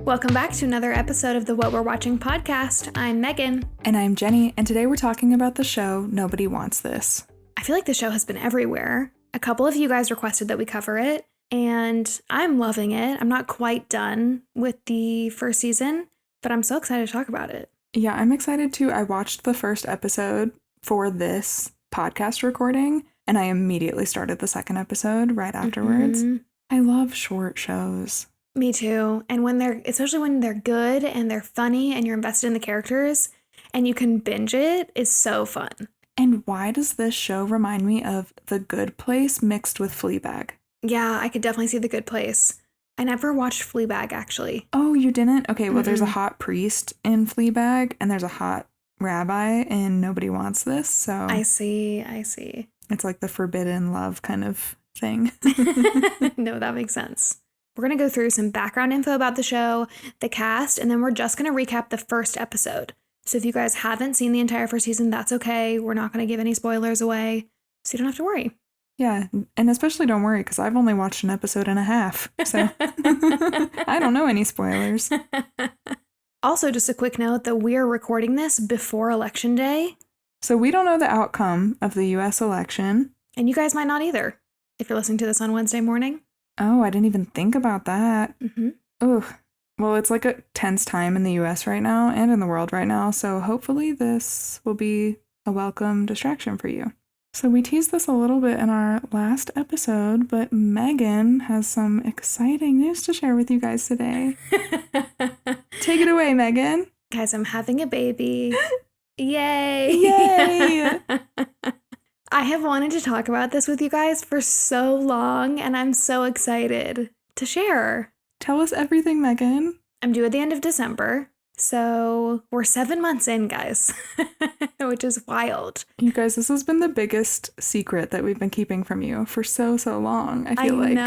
Welcome back to another episode of the What We're Watching podcast. I'm Megan. And I'm Jeni, and today we're talking about the show Nobody Wants This. I feel like the show has been everywhere. A couple of you guys requested that we cover it, and I'm loving it. I'm not quite done with the first season, but I'm so excited to talk about it. Yeah, I'm excited too. I watched the first episode for this podcast recording, and I immediately started the second episode right afterwards. I love short shows. Me too. And especially when they're good and they're funny and you're invested in the characters and you can binge it, is so fun. And why does this show remind me of The Good Place mixed with Fleabag? Yeah, I could definitely see The Good Place. I never watched Fleabag, actually. Oh, you didn't? Okay, well, there's a hot priest in Fleabag, and there's a hot rabbi in Nobody Wants This, so... I see. It's like the forbidden love kind of thing. No, that makes sense. We're going to go through some background info about the show, the cast, and then we're just going to recap the first episode. So if you guys haven't seen the entire first season, that's okay. We're not going to give any spoilers away, so you don't have to worry. Yeah, and especially don't worry, because I've only watched an episode and a half, so I don't know any spoilers. Also, just a quick note that we are recording this before Election Day. So we don't know the outcome of the U.S. election. And you guys might not either, if you're listening to this on Wednesday morning. Oh, I didn't even think about that. Oh, well, it's like a tense time in the U.S. right now and in the world right now, so hopefully this will be a welcome distraction for you. So we teased this a little bit in our last episode, but Megan has some exciting news to share with you guys today. Take it away, Megan. Guys, I'm having a baby. Yay! Yay! I have wanted to talk about this with you guys for so long, and I'm so excited to share. Tell us everything, Megan. I'm due at the end of December, so we're 7 months in, guys, which is wild. You guys, this has been the biggest secret that we've been keeping from you for so long, I feel like.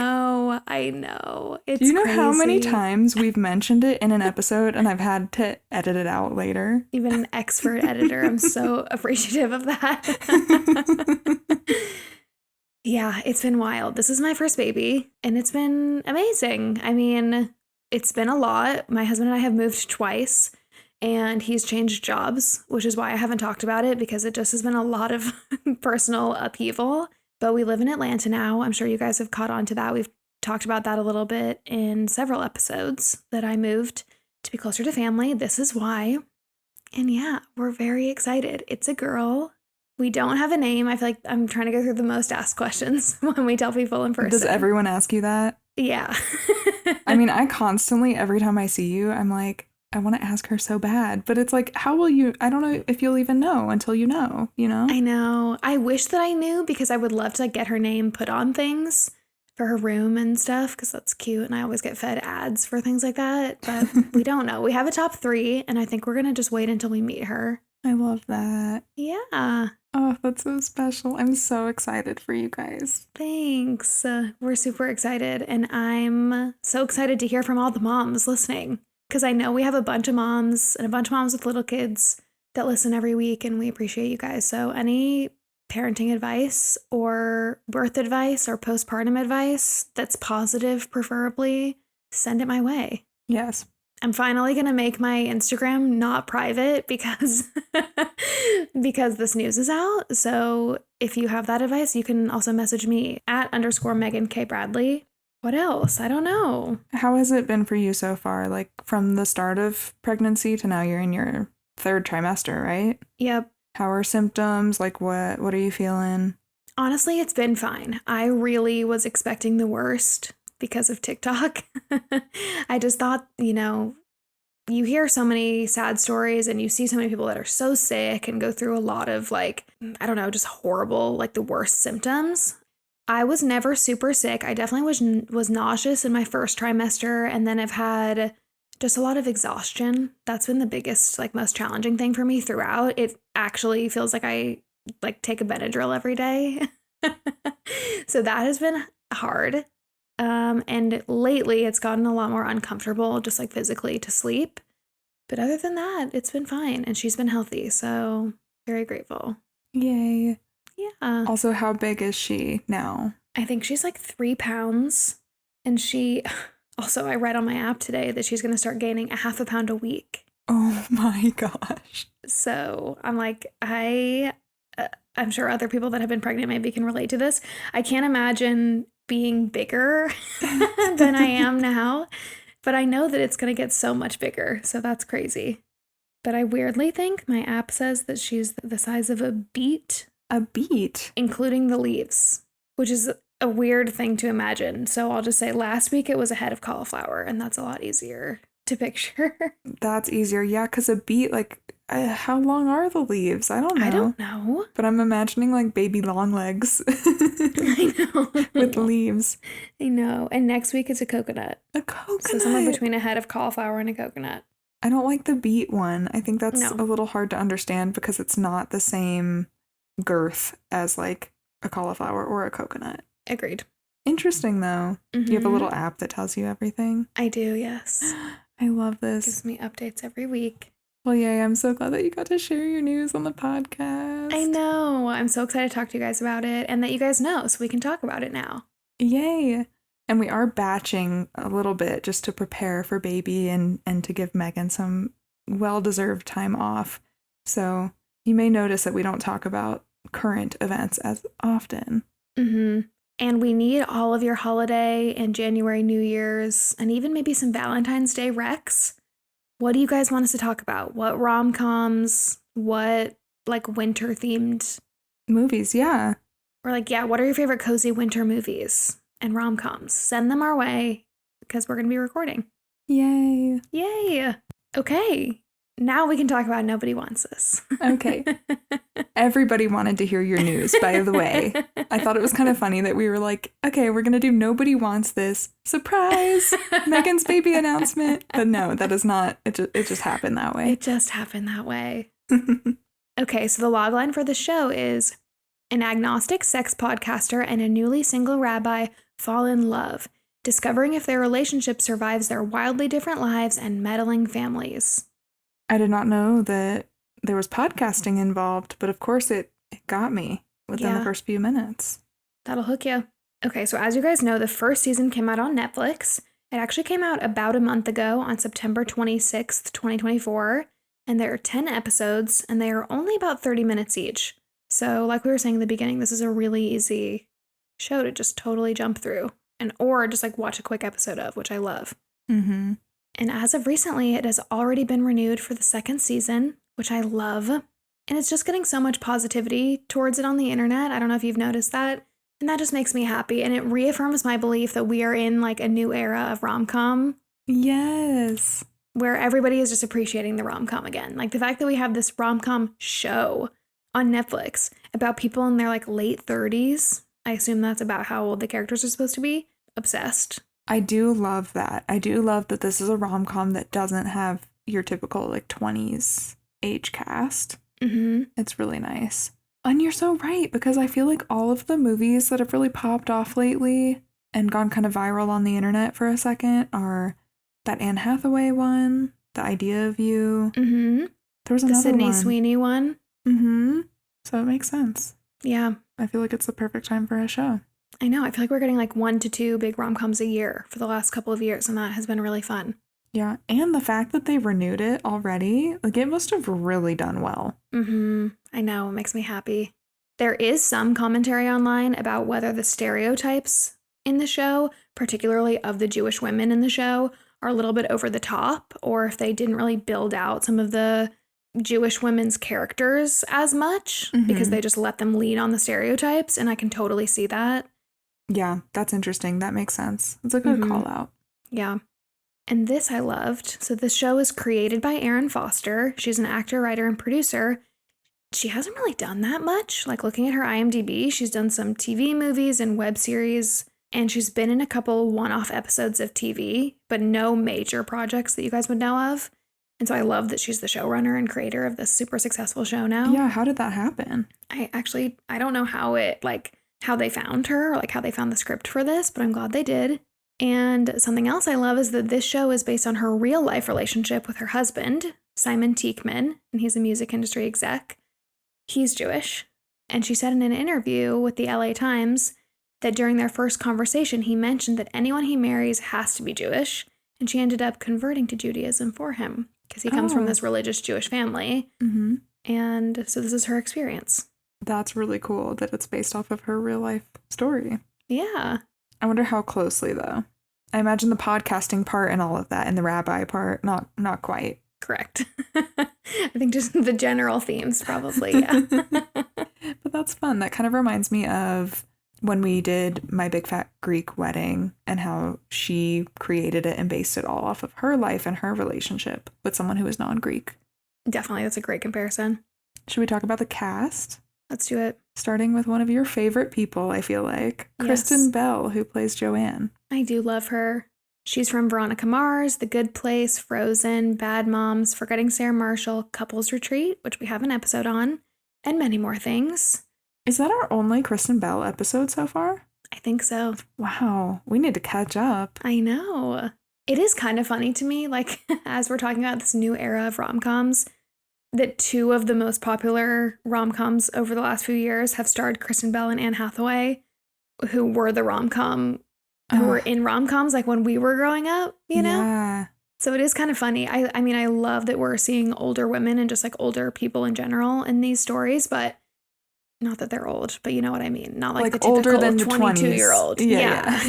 I know. It's Do you know crazy. how many times we've mentioned it in an episode and I've had to edit it out later? Even an expert editor. I'm so appreciative of that. Yeah, it's been wild. This is my first baby, and it's been amazing. I mean, it's been a lot. My husband and I have moved twice, and he's changed jobs, which is why I haven't talked about it, because it just has been a lot of personal upheaval. But we live in Atlanta now. I'm sure you guys have caught on to that. We've talked about that a little bit in several episodes, that I moved to be closer to family. This is why. And yeah, we're very excited. It's a girl. We don't have a name. I feel like I'm trying to go through the most asked questions when we tell people in person. Does everyone ask you that? Yeah. I mean, I constantly, every time I see you, I'm like, I want to ask her so bad. But it's like, how will you? I don't know if you'll even know until you know, you know? I know. I wish that I knew, because I would love to get her name put on things for her room and stuff, because that's cute. And I always get fed ads for things like that. But we don't know. We have a top 3, and I think we're going to just wait until we meet her. I love that. Yeah. Oh, that's so special. I'm so excited for you guys. Thanks. We're super excited. And I'm so excited to hear from all the moms listening, because I know we have a bunch of moms and a bunch of moms with little kids that listen every week, and we appreciate you guys. So any parenting advice or birth advice or postpartum advice that's positive, preferably, send it my way. Yes. I'm finally going to make my Instagram not private because this news is out. So if you have that advice, you can also message me at _Megan K. Bradley. What else? I don't know. How has it been for you so far? Like from the start of pregnancy to now you're in your 3rd trimester, right? Yep. How are symptoms? Like what are you feeling? Honestly, it's been fine. I really was expecting the worst because of TikTok. I just thought, you hear so many sad stories and you see so many people that are so sick and go through a lot of just horrible, the worst symptoms. I was never super sick. I definitely was nauseous in my first trimester, and then I've had just a lot of exhaustion. That's been the biggest, most challenging thing for me throughout. It actually feels like I take a Benadryl every day. So that has been hard. And lately it's gotten a lot more uncomfortable, just physically, to sleep. But other than that, it's been fine. And she's been healthy. So very grateful. Yay. Yeah. Also, how big is she now? I think she's 3 pounds. And she, Also, I read on my app today that she's going to start gaining a half a pound a week. Oh my gosh. So I'm like, I'm sure other people that have been pregnant maybe can relate to this. I can't imagine being bigger than I am now, but I know that it's going to get so much bigger. So that's crazy. But I weirdly think my app says that she's the size of a beet. A beet? Including the leaves, which is a weird thing to imagine. So I'll just say last week it was a head of cauliflower, and that's a lot easier to picture. That's easier. Yeah, because a beet, like, how long are the leaves? I don't know. I don't know. But I'm imagining, like, baby long legs. I know. With leaves. I know. And next week it's a coconut. A coconut. So somewhere between a head of cauliflower and a coconut. I don't like the beet one. I think that's No. a little hard to understand because it's not the same girth as, like, a cauliflower or a coconut. Agreed. Interesting, though. You have a little app that tells you everything. I do, yes. I love this. Gives me updates every week. Well, yay, I'm so glad that you got to share your news on the podcast. I know. I'm so excited to talk to you guys about it and that you guys know so we can talk about it now. Yay. And we are batching a little bit just to prepare for baby and to give Megan some well-deserved time off. So you may notice that we don't talk about current events as often. And we need all of your holiday and January, New Year's, and even maybe some Valentine's Day recs. What do you guys want us to talk about? What rom-coms? What, like, winter-themed movies? Yeah. Or, like, yeah, what are your favorite cozy winter movies and rom-coms? Send them our way because we're going to be recording. Yay. Yay. Okay. Now we can talk about Nobody Wants This. Okay. Everybody wanted to hear your news, by the way. I thought it was kind of funny that we were like, okay, we're going to do Nobody Wants This. Surprise! Megan's baby announcement. But no, that is not. It just happened that way. It just happened that way. Okay, so the logline for the show is an agnostic sex podcaster and a newly single rabbi fall in love, discovering if their relationship survives their wildly different lives and meddling families. I did not know that there was podcasting involved, but of course it got me within the first few minutes. That'll hook you. Okay, so as you guys know, the first season came out on Netflix. It actually came out about a month ago on September 26th, 2024, and there are 10 episodes, and they are only about 30 minutes each. So like we were saying in the beginning, this is a really easy show to just totally jump through, or just like watch a quick episode of, which I love. And as of recently, it has already been renewed for the second season, which I love. And it's just getting so much positivity towards it on the internet. I don't know if you've noticed that. And that just makes me happy. And it reaffirms my belief that we are in like a new era of rom-com. Yes. Where everybody is just appreciating the rom-com again. Like the fact that we have this rom-com show on Netflix about people in their like late 30s. I assume that's about how old the characters are supposed to be. Obsessed. I do love that. I do love that this is a rom-com that doesn't have your typical like 20s age cast. It's really nice. And you're so right, because I feel like all of the movies that have really popped off lately and gone kind of viral on the internet for a second are that Anne Hathaway one, The Idea of You. There was another the Sydney one. Sweeney one. So it makes sense. Yeah. I feel like it's the perfect time for a show. I know. I feel like we're getting like 1 to 2 big rom-coms a year for the last couple of years, and that has been really fun. Yeah, and the fact that they renewed it already, like it must have really done well. I know. It makes me happy. There is some commentary online about whether the stereotypes in the show, particularly of the Jewish women in the show, are a little bit over the top, or if they didn't really build out some of the Jewish women's characters as much because they just let them lean on the stereotypes, and I can totally see that. Yeah, that's interesting. That makes sense. It's a good call out. Yeah. And this I loved. So this show is created by Erin Foster. She's an actor, writer, and producer. She hasn't really done that much. Like looking at her IMDb, she's done some TV movies and web series, and she's been in a couple one-off episodes of TV, but no major projects that you guys would know of. And so I love that she's the showrunner and creator of this super successful show now. Yeah, how did that happen? I don't know how they found her or like how they found the script for this, but I'm glad they did. And something else I love is that this show is based on her real life relationship with her husband, Simon Teichman, and he's a music industry exec. He's Jewish. And she said in an interview with the LA Times that during their first conversation, he mentioned that anyone he marries has to be Jewish, and she ended up converting to Judaism for him because he comes from this religious Jewish family. Mm-hmm. And so this is her experience. That's really cool that it's based off of her real life story. Yeah. I wonder how closely, though. I imagine the podcasting part and all of that and the rabbi part, not quite. Correct. I think just the general themes, probably. Yeah. But that's fun. That kind of reminds me of when we did My Big Fat Greek Wedding and how she created it and based it all off of her life and her relationship with someone who is non-Greek. Definitely. That's a great comparison. Should we talk about the cast? Let's do it. Starting with one of your favorite people, I feel like. Yes. Kristen Bell, who plays Joanne. I do love her. She's from Veronica Mars, The Good Place, Frozen, Bad Moms, Forgetting Sarah Marshall, Couples Retreat, which we have an episode on, and many more things. Is that our only Kristen Bell episode so far? I think so. Wow, we need to catch up. I know. It is kind of funny to me, like, as we're talking about this new era of rom-coms, that two of the most popular rom-coms over the last few years have starred Kristen Bell and Anne Hathaway, who were the rom-com, who were in rom-coms, like, when we were growing up, you know? Yeah. So it is kind of funny. I mean, I love that we're seeing older women and just, like, older people in general in these stories, but not that they're old, but you know what I mean. Not like the typical older than 22-year-old. Yeah.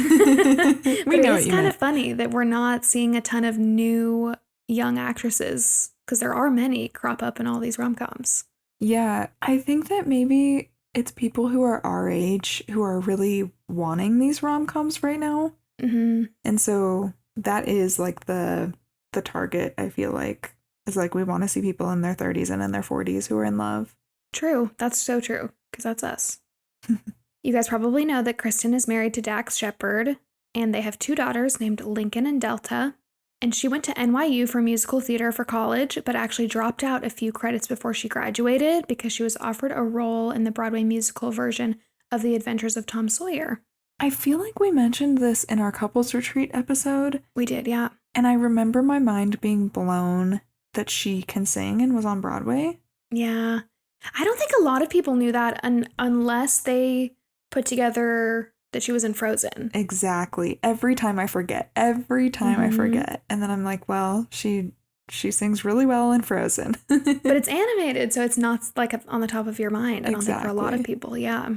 We know it's kind of funny that we're not seeing a ton of new young actresses because there are many crop up in all these rom-coms. Yeah, I think that maybe it's people who are our age who are really wanting these rom-coms right now. Mm-hmm. And so that is like the target, I feel like. It's like we want to see people in their 30s and in their 40s who are in love. True. That's so true, because that's us. You guys probably know that Kristen is married to Dax Shepard, and they have two daughters named Lincoln and Delta. And she went to NYU for musical theater for college, but actually dropped out a few credits before she graduated because she was offered a role in the Broadway musical version of The Adventures of Tom Sawyer. I feel like we mentioned this in our couples retreat episode. We did, yeah. And I remember my mind being blown that she can sing and was on Broadway. Yeah. I don't think a lot of people knew that unless they put together that she was in Frozen. Exactly. Every time I forget. I forget. And then I'm like, well, she sings really well in Frozen. But it's animated, so it's not like on the top of your mind. I don't think for a lot of people, yeah.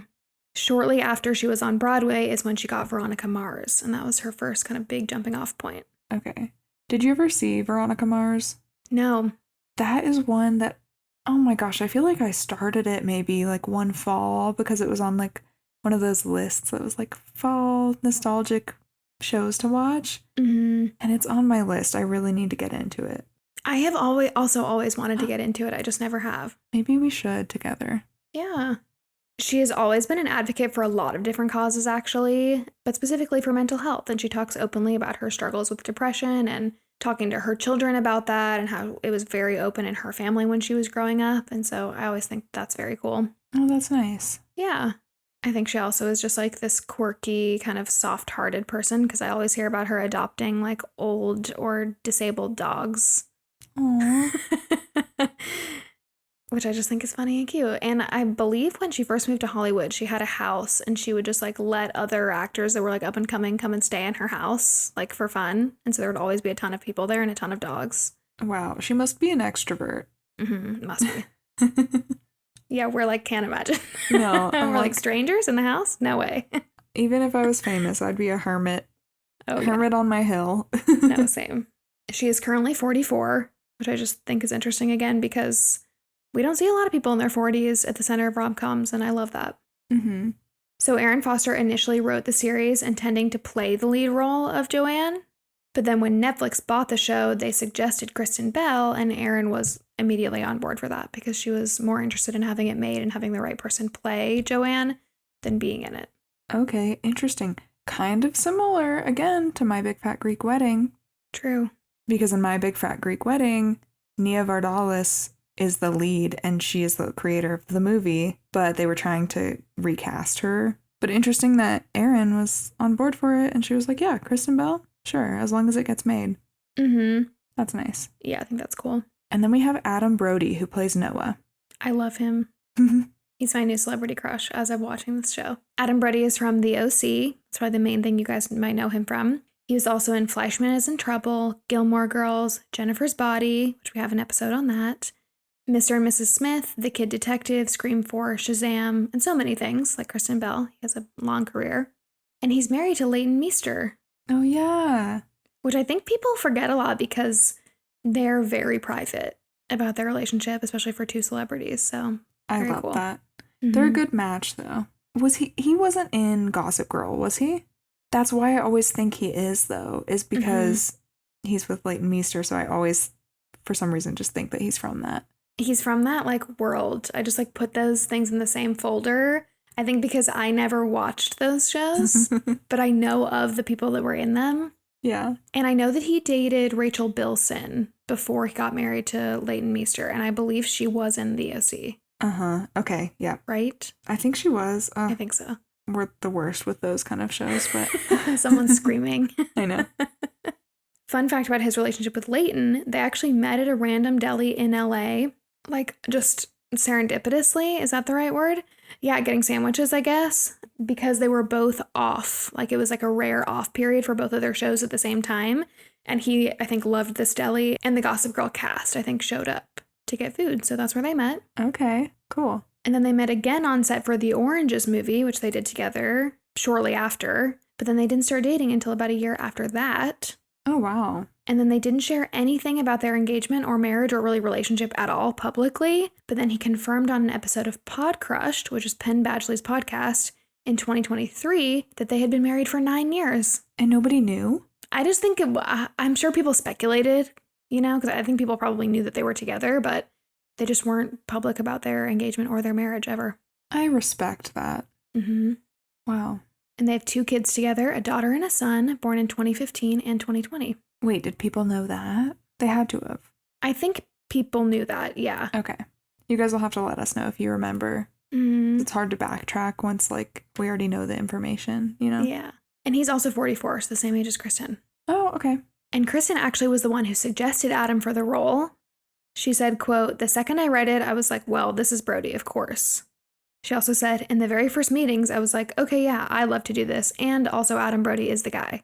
Shortly after she was on Broadway is when she got Veronica Mars, and that was her first kind of big jumping off point. Okay. Did you ever see Veronica Mars? No. That is one that, oh my gosh, I feel like I started it maybe like one fall because it was on like one of those lists that was like fall nostalgic shows to watch. Mm-hmm. And it's on my list. I really need to get into it. I have always wanted to get into it. I just never have. Maybe we should together. Yeah. She has always been an advocate for a lot of different causes, actually, but specifically for mental health. And she talks openly about her struggles with depression and talking to her children about that and how it was very open in her family when she was growing up. And so I always think that's very cool. Oh, that's nice. Yeah. I think she also is just like this quirky, kind of soft-hearted person because I always hear about her adopting like old or disabled dogs. Aww. Which I just think is funny and cute. And I believe when she first moved to Hollywood, she had a house and she would just like let other actors that were like up and coming come and stay in her house like for fun. And so there would always be a ton of people there and a ton of dogs. Wow, she must be an extrovert. Mm-hmm, must be. Yeah, we're like, can't imagine. No. We're like strangers in the house? No way. Even if I was famous, I'd be a hermit. Oh, hermit on my hill. No, same. She is currently 44, which I just think is interesting again because we don't see a lot of people in their 40s at the center of rom-coms, and I love that. Mm-hmm. So Aaron Foster initially wrote the series intending to play the lead role of Joanne, but then when Netflix bought the show, they suggested Kristen Bell, and Aaron was immediately on board for that because she was more interested in having it made and having the right person play Joanne than being in it. Okay, interesting. Kind of similar, again, to My Big Fat Greek Wedding. True. Because in My Big Fat Greek Wedding, Nia Vardalos is the lead and she is the creator of the movie, but they were trying to recast her. But interesting that Erin was on board for it and she was like, yeah, Kristen Bell? Sure, as long as it gets made. Mm-hmm. That's nice. Yeah, I think that's cool. And then we have Adam Brody, who plays Noah. I love him. He's my new celebrity crush as I'm watching this show. Adam Brody is from The OC. That's probably the main thing you guys might know him from. He was also in Fleischman is in Trouble, Gilmore Girls, Jennifer's Body, which we have an episode on that, Mr. and Mrs. Smith, The Kid Detective, Scream 4, Shazam, and so many things, like Kristen Bell. He has a long career. And he's married to Leighton Meester. Oh, yeah. Which I think people forget a lot because they're very private about their relationship, especially for two celebrities. So I love cool. that. They're a good match, though. He wasn't in Gossip Girl, was he? That's why I always think he is, though, is because he's with Leighton Meester, so I always, for some reason, just think that he's from that. He's from that, like, world. I just, like, put those things in the same folder. I think because I never watched those shows, but I know of the people that were in them. Yeah. And I know that he dated Rachel Bilson before he got married to Leighton Meester, and I believe she was in The OC. Uh-huh. Okay, yeah. Right? I think she was. I think so. We're the worst with those kind of shows, but... Someone's screaming. I know. Fun fact about his relationship with Leighton, they actually met at a random deli in LA, like just serendipitously. Is that the right word? Yeah, getting sandwiches, I guess, because they were both off. Like it was like a rare off period for both of their shows at the same time. And he, I think, loved this deli, and the Gossip Girl cast, I think, showed up to get food. So that's where they met. Okay, cool. And then they met again on set for the Oranges movie, which they did together shortly after. But then they didn't start dating until about a year after that. Oh, wow. And then they didn't share anything about their engagement or marriage or really relationship at all publicly. But then he confirmed on an episode of Pod Crushed, which is Penn Badgley's podcast, in 2023 that they had been married for 9 years. And nobody knew? I just think, I'm sure people speculated, you know, because I think people probably knew that they were together, but they just weren't public about their engagement or their marriage ever. I respect that. Mm-hmm. Wow. And they have 2 kids together, a daughter and a son, born in 2015 and 2020. Wait, did people know that? They had to have. I think people knew that, yeah. Okay. You guys will have to let us know if you remember. Mm-hmm. It's hard to backtrack once, like, we already know the information, you know? Yeah. And he's also 44, so the same age as Kristen. Oh, okay. And Kristen actually was the one who suggested Adam for the role. She said, quote, "The second I read it, I was like, well, this is Brody, of course." She also said, in the very first meetings, I was like, okay, yeah, I love to do this. And also Adam Brody is the guy.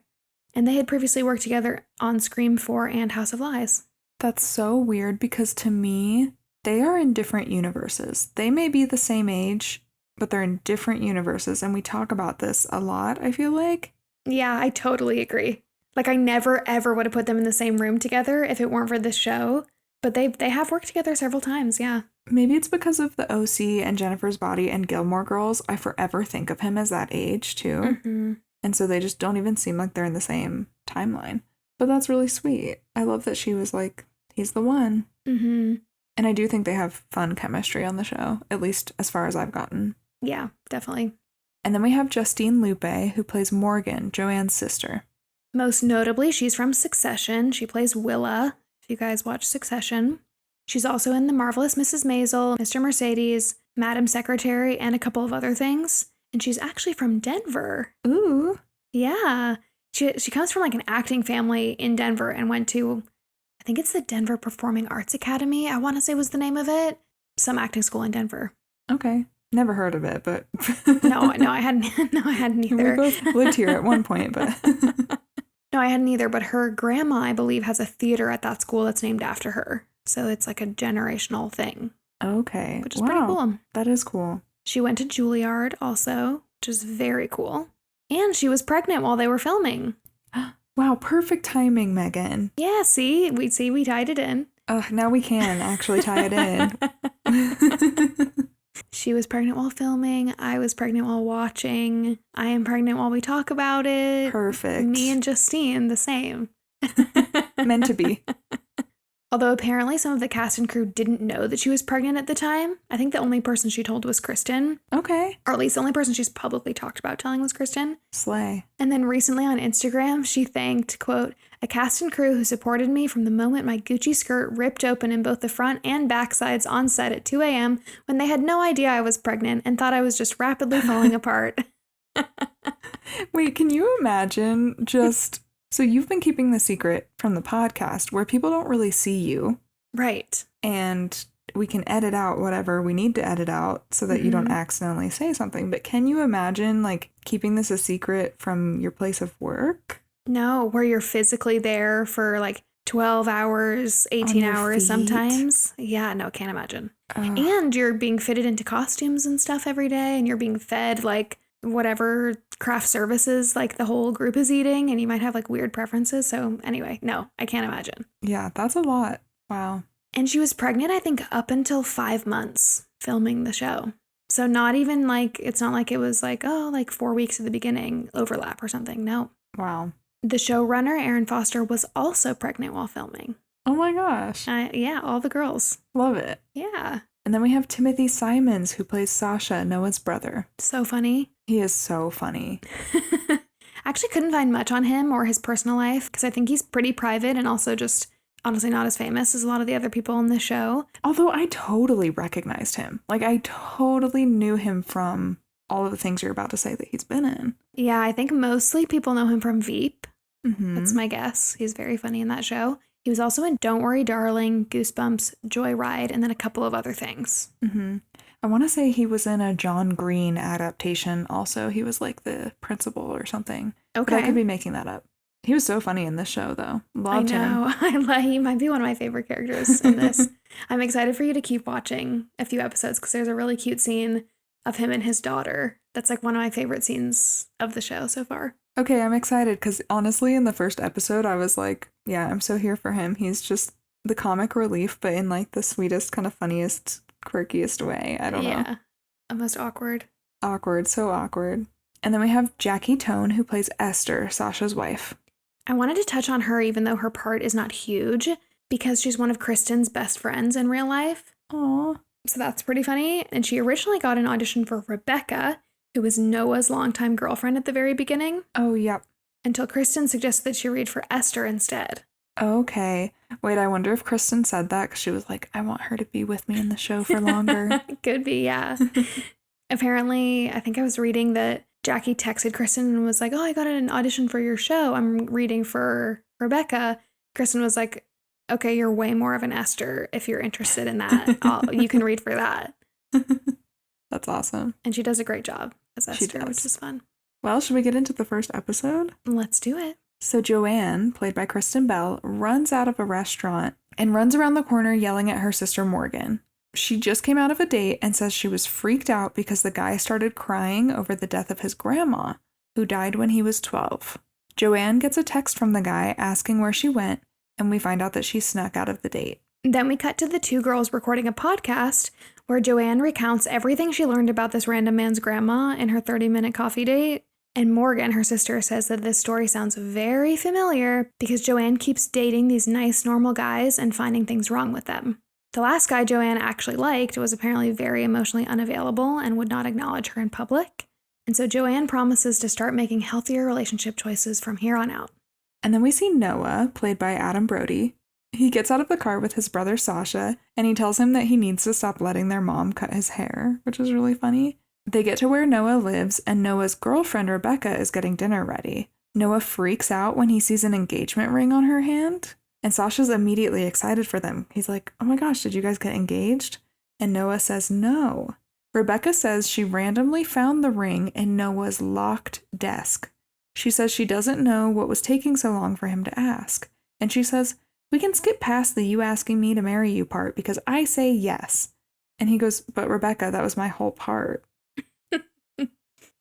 And they had previously worked together on Scream 4 and House of Lies. That's so weird because to me, they are in different universes. They may be the same age, but they're in different universes. And we talk about this a lot, I feel like. Yeah, I totally agree. Like, I never, ever would have put them in the same room together if it weren't for this show. But they have worked together several times, yeah. Maybe it's because of the OC and Jennifer's Body and Gilmore Girls. I forever think of him as that age, too. Mm-hmm. And so they just don't even seem like they're in the same timeline. But that's really sweet. I love that she was like, he's the one. Mm-hmm. And I do think they have fun chemistry on the show, at least as far as I've gotten. Yeah, definitely. And then we have Justine Lupe, who plays Morgan, Joanne's sister. Most notably, she's from Succession. She plays Willa, if you guys watch Succession. She's also in The Marvelous Mrs. Maisel, Mr. Mercedes, Madam Secretary, and a couple of other things. And she's actually from Denver. Ooh. Yeah. She comes from like an acting family in Denver and went to, I think it's the Denver Performing Arts Academy, I want to say was the name of it. Some acting school in Denver. Okay. Never heard of it, but... No, I hadn't. No, I hadn't either. We both lived here at one point, but... No, I hadn't either, but her grandma, I believe, has a theater at that school that's named after her. So it's like a generational thing. Okay. Which is pretty cool. That is cool. She went to Juilliard also, which is very cool. And she was pregnant while they were filming. Wow, perfect timing, Megan. Yeah, we tied it in. Now we can actually tie it in. She was pregnant while filming. I was pregnant while watching. I am pregnant while we talk about it. Perfect. Me and Justine, the same. Meant to be. Although apparently some of the cast and crew didn't know that she was pregnant at the time. I think the only person she told was Kristen. Okay. Or at least the only person she's publicly talked about telling was Kristen. Slay. And then recently on Instagram, she thanked, quote, "a cast and crew who supported me from the moment my Gucci skirt ripped open in both the front and back sides on set at 2 a.m. when they had no idea I was pregnant and thought I was just rapidly falling apart." Wait, can you imagine just... So you've been keeping the secret from the podcast where people don't really see you. Right. And we can edit out whatever we need to edit out so that you don't accidentally say something. But can you imagine, like, keeping this a secret from your place of work? No, where you're physically there for like 12 hours, 18 hours sometimes. Yeah, no, can't imagine. And you're being fitted into costumes and stuff every day, and you're being fed like whatever craft services like the whole group is eating, and you might have like weird preferences. So anyway, no, I can't imagine. Yeah, that's a lot. Wow. And she was pregnant, I think, up until 5 months filming the show. So not even like, it's not like it was like, oh, like 4 weeks at the beginning overlap or something. No. Wow. The showrunner, Erin Foster, was also pregnant while filming. Oh my gosh. Yeah, all the girls. Love it. Yeah. And then we have Timothy Simons, who plays Sasha, Noah's brother. So funny. He is so funny. I actually couldn't find much on him or his personal life because I think he's pretty private and also just honestly not as famous as a lot of the other people in the show. Although I totally recognized him. Like, I totally knew him from all of the things you're about to say that he's been in. Yeah, I think mostly people know him from Veep. That's my guess. He's very funny in that show. He was also in Don't Worry, Darling, Goosebumps, Joyride, and then a couple of other things. I want to say he was in a John Green adaptation also. He was like the principal or something. Okay. But I could be making that up. He was so funny in this show, though. Loved him. I know. He might be one of my favorite characters in this. I'm excited for you to keep watching a few episodes because there's a really cute scene of him and his daughter. That's like one of my favorite scenes of the show so far. Okay, I'm excited because honestly, in the first episode, I was like, yeah, I'm so here for him. He's just the comic relief, but in like the sweetest, kind of funniest, quirkiest way. I don't know. Yeah. Almost awkward. Awkward, so awkward. And then we have Jackie Tone, who plays Esther, Sasha's wife. I wanted to touch on her even though her part is not huge because she's one of Kristen's best friends in real life. Aww. So that's pretty funny. And she originally got an audition for Rebecca, who was Noah's longtime girlfriend at the very beginning. Oh, yep. Until Kristen suggested that she read for Esther instead. Okay. Wait, I wonder if Kristen said that because she was like, I want her to be with me in the show for longer. Could be, yeah. Apparently, I think I was reading that Jackie texted Kristen and was like, oh, I got an audition for your show. I'm reading for Rebecca. Kristen was like, okay, you're way more of an Esther if you're interested in that. You can read for that. That's awesome. And she does a great job as Esther, which is fun. Well, should we get into the first episode? Let's do it. So Joanne, played by Kristen Bell, runs out of a restaurant and runs around the corner yelling at her sister Morgan. She just came out of a date and says she was freaked out because the guy started crying over the death of his grandma, who died when he was 12. Joanne gets a text from the guy asking where she went, and we find out that she snuck out of the date. Then we cut to the two girls recording a podcast where Joanne recounts everything she learned about this random man's grandma in her 30-minute coffee date. And Morgan, her sister, says that this story sounds very familiar because Joanne keeps dating these nice, normal guys and finding things wrong with them. The last guy Joanne actually liked was apparently very emotionally unavailable and would not acknowledge her in public. And so Joanne promises to start making healthier relationship choices from here on out. And then we see Noah, played by Adam Brody. He gets out of the car with his brother Sasha, and he tells him that he needs to stop letting their mom cut his hair, which is really funny. They get to where Noah lives, and Noah's girlfriend Rebecca is getting dinner ready. Noah freaks out when he sees an engagement ring on her hand, and Sasha's immediately excited for them. He's like, oh my gosh, did you guys get engaged? And Noah says no. Rebecca says she randomly found the ring in Noah's locked desk. She says she doesn't know what was taking so long for him to ask. And she says, we can skip past the you asking me to marry you part because I say yes. And he goes, but Rebecca, that was my whole part.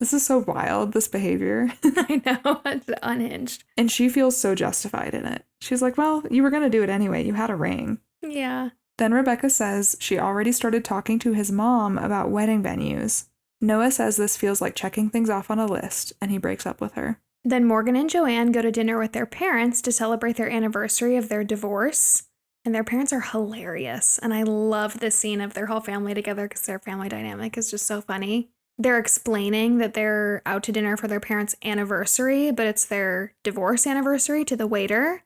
This is so wild, this behavior. I know, it's unhinged. And she feels so justified in it. She's like, well, you were going to do it anyway. You had a ring. Yeah. Then Rebecca says she already started talking to his mom about wedding venues. Noah says this feels like checking things off on a list, and he breaks up with her. Then Morgan and Joanne go to dinner with their parents to celebrate their anniversary of their divorce. And their parents are hilarious. And I love this scene of their whole family together because their family dynamic is just so funny. They're explaining that they're out to dinner for their parents' anniversary, but it's their divorce anniversary to the waiter.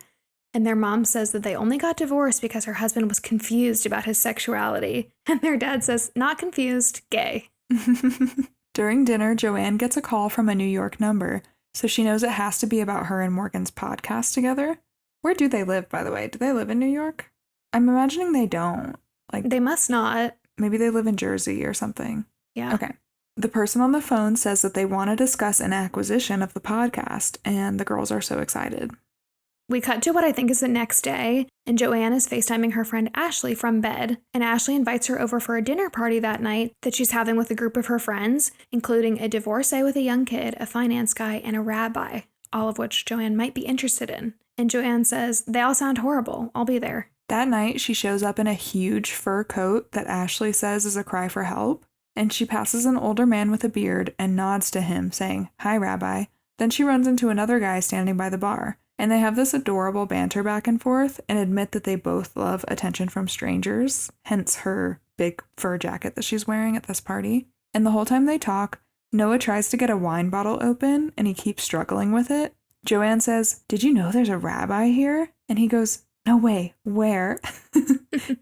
And their mom says that they only got divorced because her husband was confused about his sexuality. And their dad says, not confused, gay. During dinner, Joanne gets a call from a New York number, so she knows it has to be about her and Morgan's podcast together. Where do they live, by the way? Do they live in New York? I'm imagining they don't. Like, They must not. maybe they live in Jersey or something. Yeah. Okay. The person on the phone says that they want to discuss an acquisition of the podcast, and the girls are so excited. We cut to what I think is the next day, and Joanne is FaceTiming her friend Ashley from bed, and Ashley invites her over for a dinner party that night that she's having with a group of her friends, including a divorcee with a young kid, a finance guy, and a rabbi, all of which Joanne might be interested in. And Joanne says, "They all sound horrible. I'll be there." That night, she shows up in a huge fur coat that Ashley says is a cry for help, and she passes an older man with a beard and nods to him, saying, "Hi, Rabbi." Then she runs into another guy standing by the bar, and they have this adorable banter back and forth and admit that they both love attention from strangers, hence her big fur jacket that she's wearing at this party. And the whole time they talk, Noah tries to get a wine bottle open, and he keeps struggling with it. Joanne says, "Did you know there's a rabbi here?" And he goes, "No way, where?"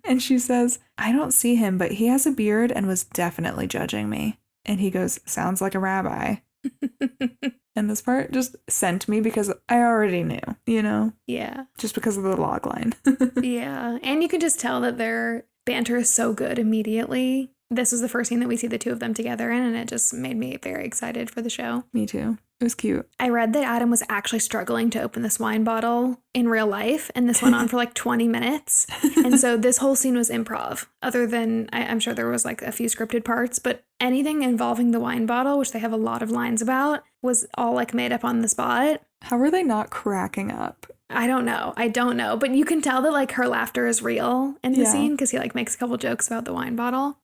And she says, "I don't see him, but he has a beard and was definitely judging me." And he goes, "Sounds like a rabbi." And this part just sent me because I already knew, you know? Yeah. Just because of the log line. Yeah. And you can just tell that their banter is so good immediately. This was the first scene that we see the two of them together in, and it just made me very excited for the show. Me too. It was cute. I read that Adam was actually struggling to open this wine bottle in real life, and this went on for like 20 minutes. And so this whole scene was improv, other than I'm sure there was like a few scripted parts, but anything involving the wine bottle, which they have a lot of lines about, was all like made up on the spot. How were they not cracking up? I don't know. But you can tell that like her laughter is real in the scene because he like makes a couple jokes about the wine bottle.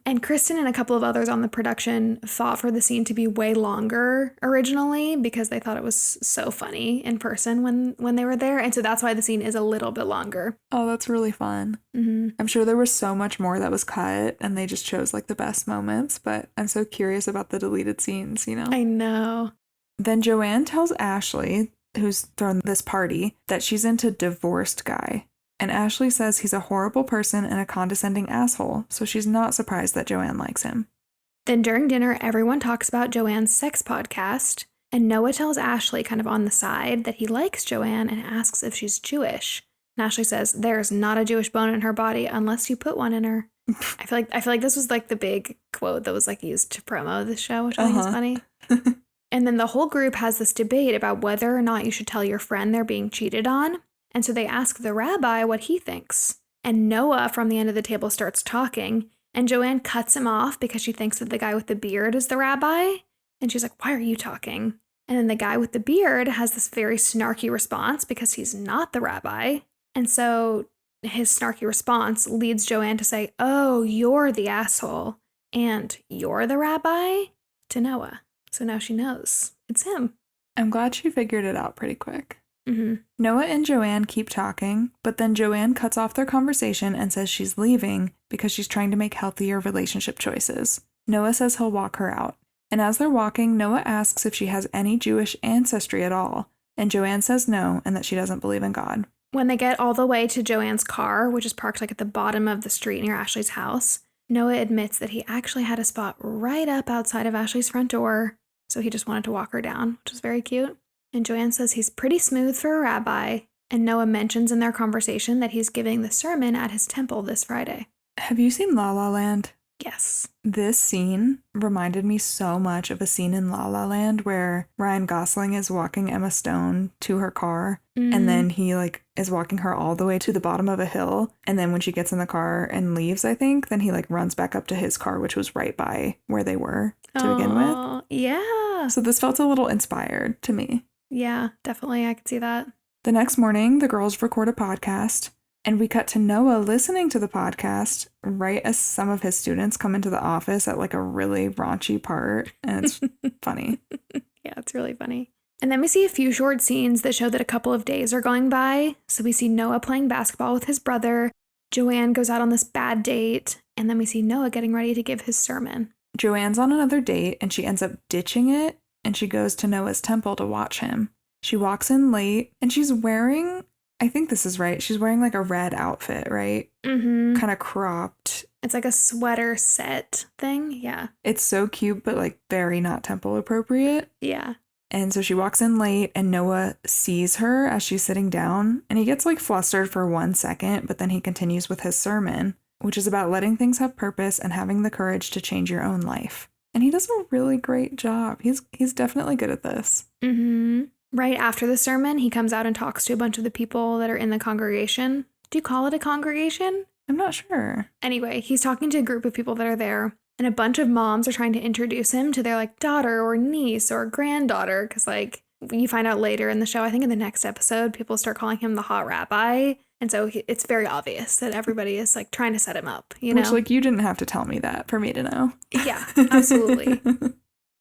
And Kristen and a couple of others on the production fought for the scene to be way longer originally because they thought it was so funny in person when they were there. And so that's why the scene is a little bit longer. Oh, that's really fun. Mm-hmm. I'm sure there was so much more that was cut and they just chose like the best moments, but I'm so curious about the deleted scenes, you know? I know. Then Joanne tells Ashley, who's thrown this party, that she's into divorced guy. And Ashley says he's a horrible person and a condescending asshole, so she's not surprised that Joanne likes him. Then during dinner, everyone talks about Joanne's sex podcast, and Noah tells Ashley kind of on the side that he likes Joanne and asks if she's Jewish. And Ashley says there's not a Jewish bone in her body unless you put one in her. I feel like this was like the big quote that was like used to promo the show, which I think is funny. And then the whole group has this debate about whether or not you should tell your friend they're being cheated on. And so they ask the rabbi what he thinks. And Noah from the end of the table starts talking, and Joanne cuts him off because she thinks that the guy with the beard is the rabbi. And she's like, "Why are you talking?" And then the guy with the beard has this very snarky response because he's not the rabbi. And so his snarky response leads Joanne to say, "Oh, you're the asshole. And you're the rabbi?" to Noah. So now she knows. It's him. I'm glad she figured it out pretty quick. Mm-hmm. Noah and Joanne keep talking, but then Joanne cuts off their conversation and says she's leaving because she's trying to make healthier relationship choices. Noah says he'll walk her out. And as they're walking, Noah asks if she has any Jewish ancestry at all. And Joanne says no, and that she doesn't believe in God. When they get all the way to Joanne's car, which is parked like at the bottom of the street near Ashley's house, Noah admits that he actually had a spot right up outside of Ashley's front door, so he just wanted to walk her down, which was very cute. And Joanne says he's pretty smooth for a rabbi, and Noah mentions in their conversation that he's giving the sermon at his temple this Friday. Have you seen La La Land? Yes. This scene reminded me so much of a scene in La La Land where Ryan Gosling is walking Emma Stone to her car, and then he like is walking her all the way to the bottom of a hill, and then when she gets in the car and leaves, I think, then he like runs back up to his car, which was right by where they were to begin with. Yeah. So this felt a little inspired to me. Yeah, definitely. I could see that. The next morning, the girls record a podcast, and we cut to Noah listening to the podcast right as some of his students come into the office at like a really raunchy part, and it's funny. Yeah, it's really funny. And then we see a few short scenes that show that a couple of days are going by. So we see Noah playing basketball with his brother, Joanne goes out on this bad date, and then we see Noah getting ready to give his sermon. Joanne's on another date, and she ends up ditching it, and she goes to Noah's temple to watch him. She walks in late, and she's wearing, I think this is right, she's wearing like a red outfit, right? Mm-hmm. Kind of cropped. It's like a sweater set thing. Yeah. It's so cute, but like very not temple appropriate. Yeah. And so she walks in late, and Noah sees her as she's sitting down, and he gets like flustered for 1 second, but then he continues with his sermon. which is about letting things have purpose and having the courage to change your own life. And he does a really great job. He's definitely good at this. Mm-hmm. Right after the sermon, he comes out and talks to a bunch of the people that are in the congregation. Do you call it a congregation? I'm not sure. Anyway, he's talking to a group of people that are there, and a bunch of moms are trying to introduce him to their like daughter or niece or granddaughter, because like you find out later in the show, I think in the next episode, people start calling him the hot rabbi. And so it's very obvious that everybody is like trying to set him up, you know? Which, like, you didn't have to tell me that for me to know. Yeah, absolutely.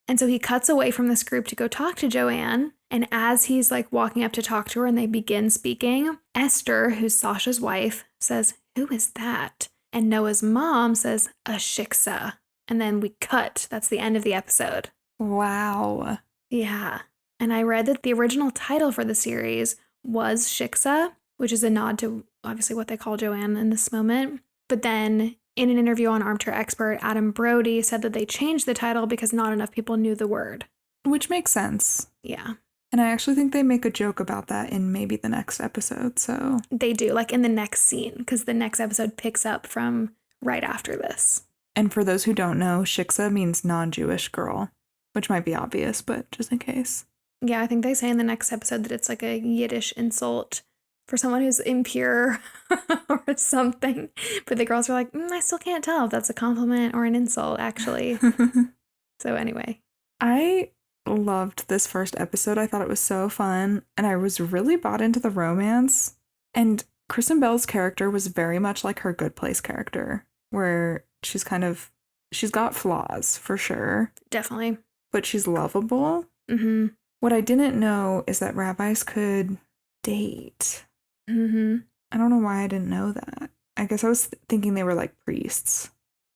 And so he cuts away from this group to go talk to Joanne. And as he's like walking up to talk to her and they begin speaking, Esther, who's Sasha's wife, says, "Who is that?" And Noah's mom says, "A shiksa." And then we cut. That's the end of the episode. Wow. Yeah. And I read that the original title for the series was Shiksa, which is a nod to obviously what they call Joanne in this moment. But then in an interview on Armchair Expert, Adam Brody said that they changed the title because not enough people knew the word. Which makes sense. Yeah. And I actually think they make a joke about that in maybe the next episode, so. They do, like in the next scene, because the next episode picks up from right after this. And for those who don't know, Shiksa means non-Jewish girl, which might be obvious, but just in case. Yeah, I think they say in the next episode that it's like a Yiddish insult for someone who's impure or something. But the girls are like, I still can't tell if that's a compliment or an insult, actually. So anyway. I loved this first episode. I thought it was so fun. And I was really bought into the romance. And Kristen Bell's character was very much like her Good Place character, where she's got flaws, for sure. Definitely. But she's lovable. Mm-hmm. What I didn't know is that rabbis could date. Mm-hmm. I don't know why I didn't know that. I guess I was thinking they were like priests.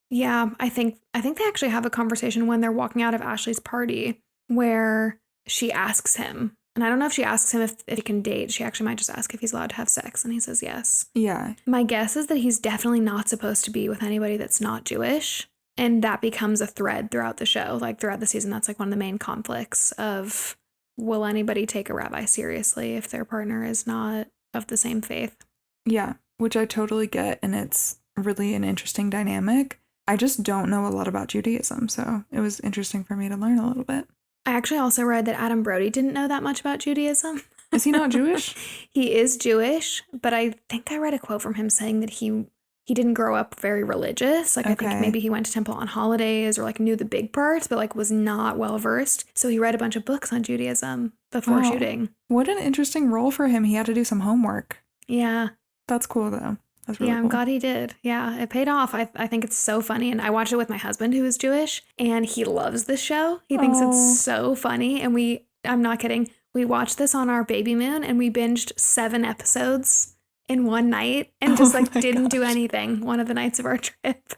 Yeah, I think they actually have a conversation when they're walking out of Ashley's party where she asks him, and I don't know if she asks him if he can date. She actually might just ask if he's allowed to have sex, and he says yes. Yeah. My guess is that he's definitely not supposed to be with anybody that's not Jewish, and that becomes a thread throughout the show. Like throughout the season, that's like one of the main conflicts of will anybody take a rabbi seriously if their partner is not of the same faith? Yeah, which I totally get, and it's really an interesting dynamic. I just don't know a lot about Judaism, so it was interesting for me to learn a little bit. I actually also read that Adam Brody didn't know that much about Judaism. Is he not Jewish? He is Jewish, but I think I read a quote from him saying that he didn't grow up very religious. Like, okay. I think maybe he went to temple on holidays or like knew the big parts, but like was not well versed. So he read a bunch of books on Judaism before shooting. What an interesting role for him. He had to do some homework. Yeah. That's cool though. That's really I'm glad he did. Yeah, it paid off. I think it's so funny. And I watched it with my husband who is Jewish, and he loves this show. He thinks it's so funny. And I'm not kidding, we watched this on our baby moon and we binged 7 episodes in one night and just didn't do anything one of the nights of our trip.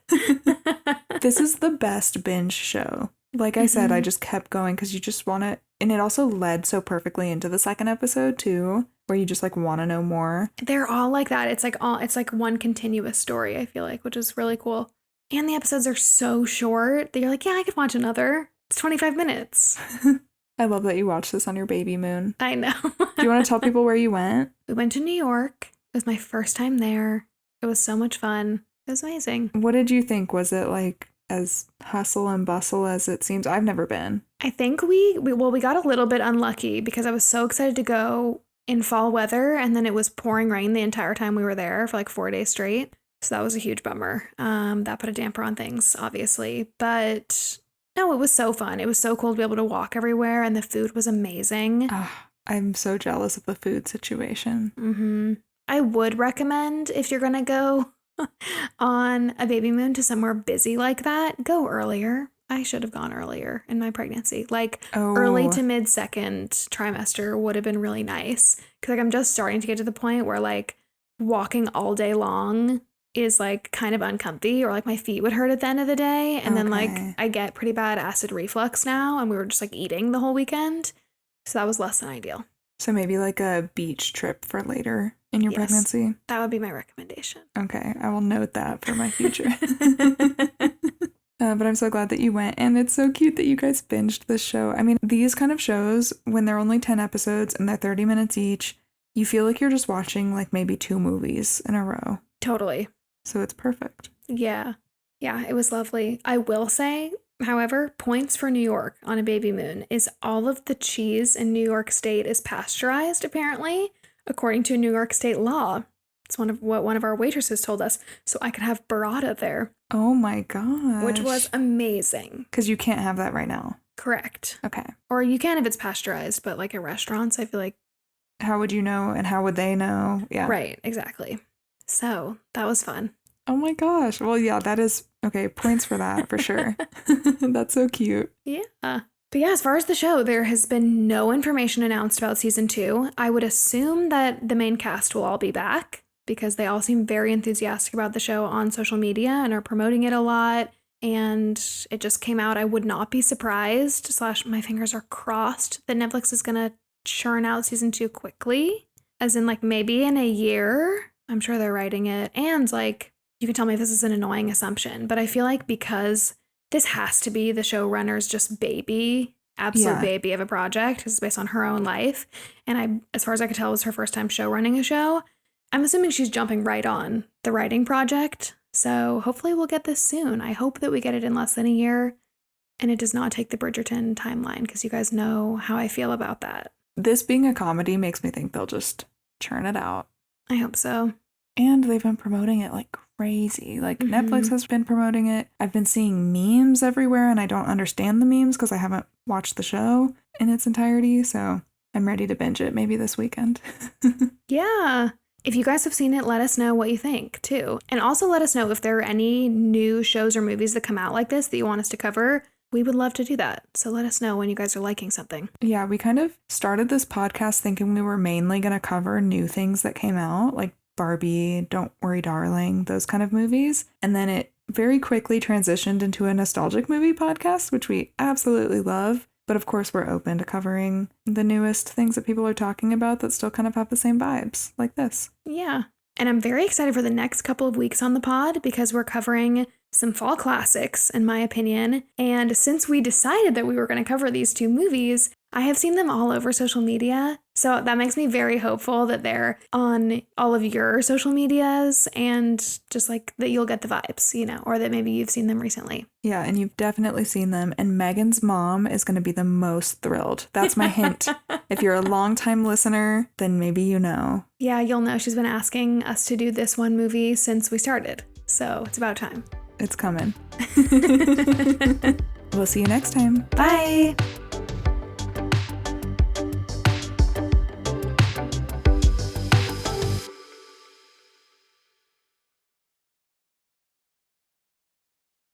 This is the best binge show. Like I said, I just kept going because you just want to, and it also led so perfectly into the second episode too, where you just like want to know more. They're all like that. It's like one continuous story, I feel like, which is really cool. And the episodes are so short that you're like, yeah, I could watch another. It's 25 minutes. I love that you watched this on your baby moon. I know. Do you want to tell people where you went? We went to New York. It was my first time there. It was so much fun. It was amazing. What did you think? Was it like as hustle and bustle as it seems? I've never been. I think we got a little bit unlucky because I was so excited to go in fall weather, and then it was pouring rain the entire time we were there for like 4 days straight. So that was a huge bummer. That put a damper on things, obviously. But no, it was so fun. It was so cool to be able to walk everywhere, and the food was amazing. I'm so jealous of the food situation. Mm-hmm. I would recommend, if you're going to go on a baby moon to somewhere busy like that, go earlier. I should have gone earlier in my pregnancy. Early to mid second trimester would have been really nice. Because I'm just starting to get to the point where walking all day long is kind of uncomfy, or my feet would hurt at the end of the day. And then I get pretty bad acid reflux now, and we were just eating the whole weekend. So that was less than ideal. So maybe a beach trip for later in your pregnancy? That would be my recommendation. Okay, I will note that for my future. But I'm so glad that you went, and it's so cute that you guys binged this show. I mean, these kind of shows, when they're only 10 episodes and they're 30 minutes each, you feel like you're just watching maybe 2 movies in a row. Totally. So it's perfect. Yeah. Yeah, it was lovely. I will say, however, points for New York on a baby moon is all of the cheese in New York State is pasteurized, apparently, according to New York State law. It's what one of our waitresses told us. So I could have burrata there. Oh my gosh. Which was amazing. Because you can't have that right now. Correct. Okay. Or you can if it's pasteurized, but like at restaurants, I feel like. How would you know and how would they know? Yeah. Right, exactly. So that was fun. Oh my gosh. Well, yeah, that is, okay, points for that for sure. That's so cute. Yeah. But yeah, as far as the show, there has been no information announced about season 2. I would assume that the main cast will all be back because they all seem very enthusiastic about the show on social media and are promoting it a lot. And it just came out. I would not be surprised, / my fingers are crossed, that Netflix is going to churn out season 2 quickly. As in, like, maybe in a year. I'm sure they're writing it. And, like, you can tell me if this is an annoying assumption, but I feel like because this has to be the showrunner's just baby, absolute baby of a project, because it's based on her own life. And as far as I could tell, it was her first time show running a show. I'm assuming she's jumping right on the writing project. So hopefully we'll get this soon. I hope that we get it in less than a year and it does not take the Bridgerton timeline because you guys know how I feel about that. This being a comedy makes me think they'll just churn it out. I hope so. And they've been promoting it like crazy. Like Netflix has been promoting it. I've been seeing memes everywhere and I don't understand the memes because I haven't watched the show in its entirety. So I'm ready to binge it maybe this weekend. Yeah. If you guys have seen it, let us know what you think, too. And also let us know if there are any new shows or movies that come out like this that you want us to cover. We would love to do that. So let us know when you guys are liking something. Yeah, we kind of started this podcast thinking we were mainly going to cover new things that came out, like Barbie, Don't Worry, Darling, those kind of movies. And then it very quickly transitioned into a nostalgic movie podcast, which we absolutely love. But of course, we're open to covering the newest things that people are talking about that still kind of have the same vibes, like this. Yeah. And I'm very excited for the next couple of weeks on the pod because we're covering some fall classics, in my opinion. And since we decided that we were going to cover these 2 movies, I have seen them all over social media. So that makes me very hopeful that they're on all of your social medias and just like that you'll get the vibes, you know, or that maybe you've seen them recently. Yeah, and you've definitely seen them. And Megan's mom is going to be the most thrilled. That's my hint. If you're a longtime listener, then maybe you know. Yeah, you'll know she's been asking us to do this one movie since we started. So it's about time. It's coming. We'll see you next time. Bye.